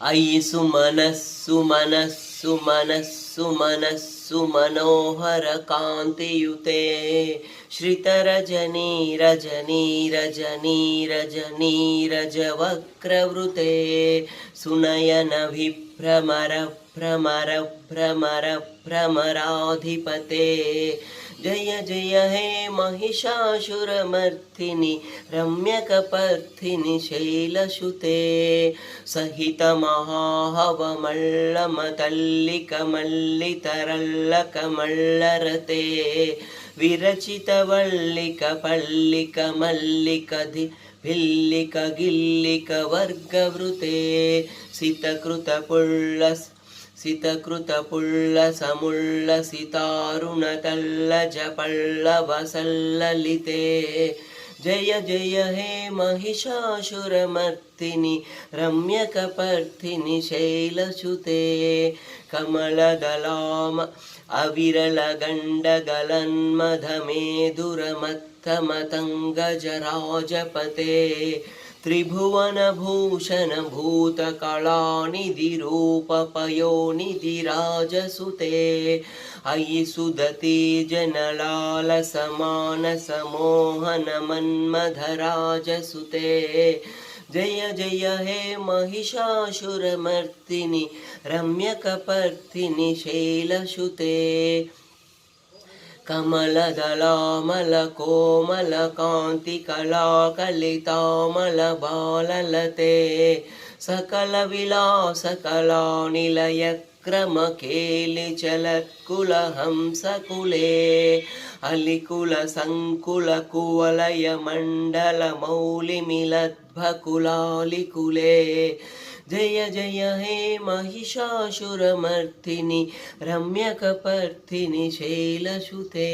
अयि सुमनस्सु मनस्सु मनस्सु मनस्सु मनोहर कान्तियुते श्रितरजनी रजनी रजनी रजनी रजवक्रवृते सुनयन विभ्रमर भ्रमर भ्रमर भ्रमराधिपते जय जय हे महिषासुरमर्थिनि रम्यकपर्थिनि शैलसुते सहित महाहवमल्लमतल्लिकमल्लितरल्लकमल्लरते विरचितवल्लिकपल्लिकमल्लिकधि भिल्लिकगिल्लिकवर्गवृते सितकृतपुल्लसितारुणतल्लजपल्लवसल्ललिते जय जय हे महिषासुरमर्दिनि रम्यकपर्दिनि शैलसुते कमलदलाम अविरलगण्डगलन्मधमेधुरमत्तमतङ्गजराजपते त्रिभुवनभूषण भूतकलानिधिरूपपयोनिधिराजसुते अयि सुदति जनलालसमानसमोहन मन्मथराजसुते जय जय हे महिषासुरमर्दिनि रम्यकपर्दिनि शैलसुते कमलदलामलकोमलकान्तिकलाकलितामलबाललते सकलविलासकलानिलयक्रमकेलिचलत्कुलहंसकुले अलिकुलसङ्कुलकुवलयमण्डलमौलिमिलद्भकुलालिकुले जय जय हे महिषासुरमर्दिनि रम्यकपर्दिनि शैलसुते।